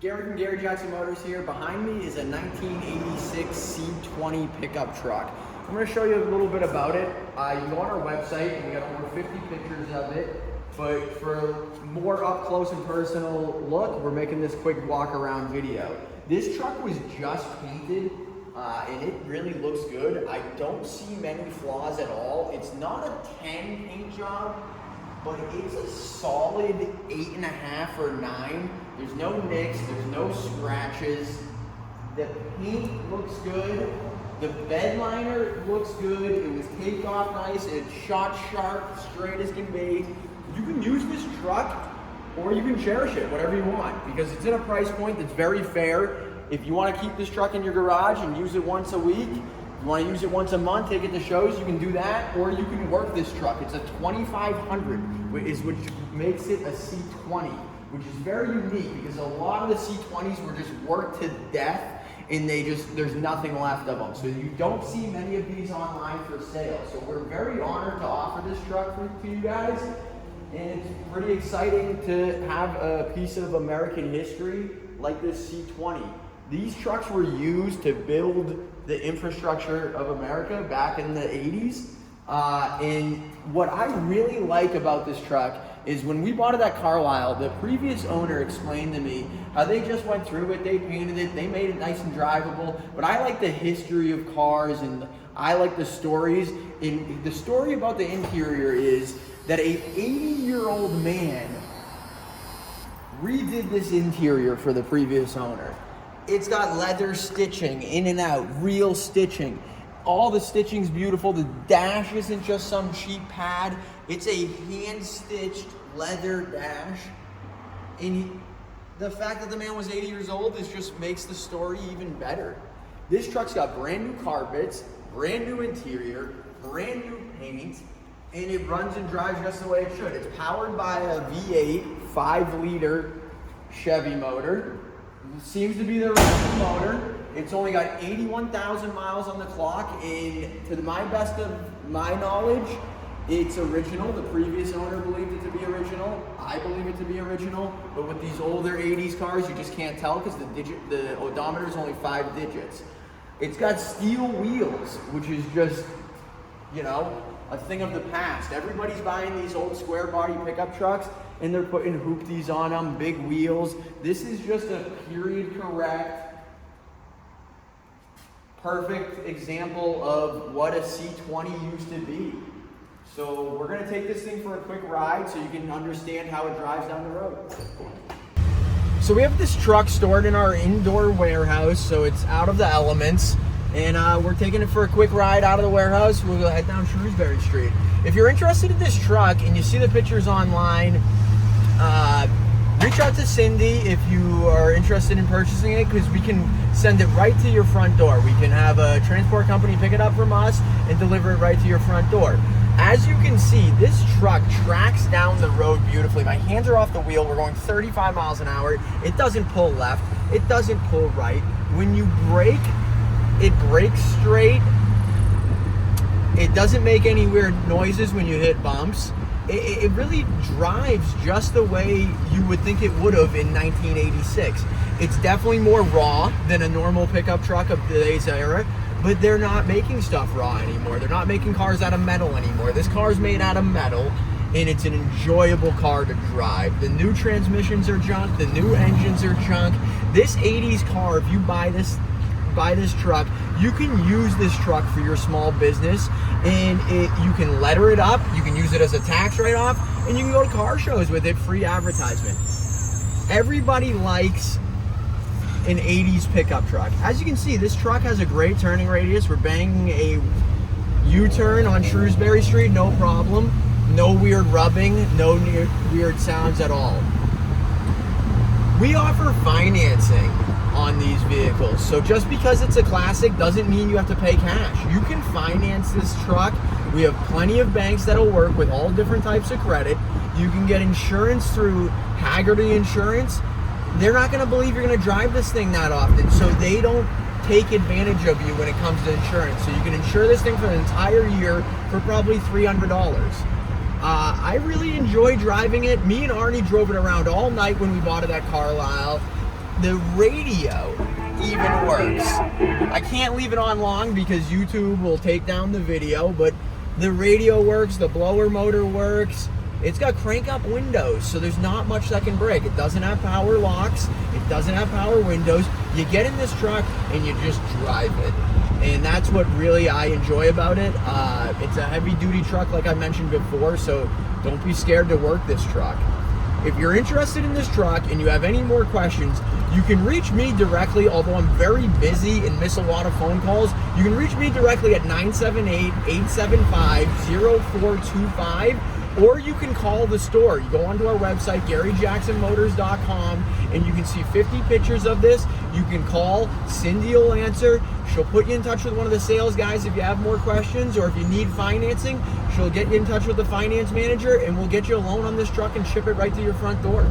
Gary from Gary Jackson Motors here. Behind me is a 1986 C20 pickup truck. I'm going to show you a little bit about it. You go on our website and we got over 50 pictures of it. But for more up close and personal look, we're making this quick walk around video. This truck was just painted and it really looks good. I don't see many flaws at all. It's not a 10 paint job, but it's a solid 8.5 or 9. There's no nicks, there's no scratches. The paint looks good. The bed liner looks good. It was taped off nice. It's shot sharp, straight as can be. You can use this truck or you can cherish it, whatever you want, because it's in a price point that's very fair. If you want to keep this truck in your garage and use it once a week, you want to use it once a month, take it to shows, you can do that, or you can work this truck. It's a 2500, which makes it a C20, which is very unique because a lot of the C20s were just worked to death and there's nothing left of them. So you don't see many of these online for sale. So we're very honored to offer this truck to you guys. And it's pretty exciting to have a piece of American history like this C20. These trucks were used to build the infrastructure of America back in the 80s. And what I really like about this truck is when we bought it at Carlisle, the previous owner explained to me how they just went through it, they painted it, they made it nice and drivable. But I like the history of cars and I like the stories. And the story about the interior is that a 80-year-old man redid this interior for the previous owner. It's got leather stitching in and out, real stitching. All the stitching's beautiful. The dash isn't just some cheap pad. It's a hand-stitched leather dash. And the fact that the man was 80 years old just makes the story even better. This truck's got brand new carpets, brand new interior, brand new paint, and it runs and drives just the way it should. It's powered by a V8 5-liter Chevy motor. It seems to be the original motor. It's only got 81,000 miles on the clock, and to my best of my knowledge, it's original. The previous owner believed it to be original. I believe it to be original, but with these older 80s cars, you just can't tell because the odometer is only 5 digits. It's got steel wheels, which is just, you know, a thing of the past. Everybody's buying these old square body pickup trucks and they're putting hoopties on them, big wheels. This is just a period correct, perfect example of what a C20 used to be. So we're gonna take this thing for a quick ride so you can understand how it drives down the road. So we have this truck stored in our indoor warehouse, so it's out of the elements. And we're taking it for a quick ride out of the warehouse. We'll head down Shrewsbury Street. If you're interested in this truck and you see the pictures online, reach out to Cindy if you are interested in purchasing it, because we can send it right to your front door. We can have a transport company pick it up from us and deliver it right to your front door. As you can see, this truck tracks down the road beautifully. My hands are off the wheel. We're going 35 miles an hour. It doesn't pull left. It doesn't pull right. When you brake, it brakes straight. It doesn't make any weird noises when you hit bumps. It really drives just the way you would think it would have in 1986. It's definitely more raw than a normal pickup truck of today's era, but they're not making stuff raw anymore. They're not making cars out of metal anymore. This car's made out of metal, and it's an enjoyable car to drive. The new transmissions are junk. The new engines are junk. This 80s car, if you buy this truck, you can use this truck for your small business, and you can letter it up, you can use it as a tax write-off, and you can go to car shows with it, free advertisement. Everybody likes an 80s pickup truck. As you can see, this truck has a great turning radius. We're banging a U-turn on Shrewsbury Street, no problem. No weird rubbing, no weird sounds at all. We offer financing on these vehicles. So just because it's a classic doesn't mean you have to pay cash. You can finance this truck. We have plenty of banks that'll work with all different types of credit. You can get insurance through Haggerty Insurance. They're not gonna believe you're gonna drive this thing that often, so they don't take advantage of you when it comes to insurance. So you can insure this thing for an entire year for probably $300. I really enjoy driving it. Me and Arnie drove it around all night when we bought it at Carlisle. the radio even works. I can't leave it on long because YouTube will take down the video, but the radio works, the blower motor works. It's got crank up windows, so there's not much that can break. It doesn't have power locks, it doesn't have power windows. You get in this truck and you just drive it. And that's what really I enjoy about it. It's a heavy duty truck like I mentioned before, so don't be scared to work this truck. If you're interested in this truck and you have any more questions, you can reach me directly, although I'm very busy and miss a lot of phone calls. You can reach me directly at 978-875-0425, or you can call the store. You go onto our website, GaryJacksonMotors.com, and you can see 50 pictures of this. You can call, Cindy will answer. She'll put you in touch with one of the sales guys if you have more questions, or if you need financing, she'll get you in touch with the finance manager, and we'll get you a loan on this truck and ship it right to your front door.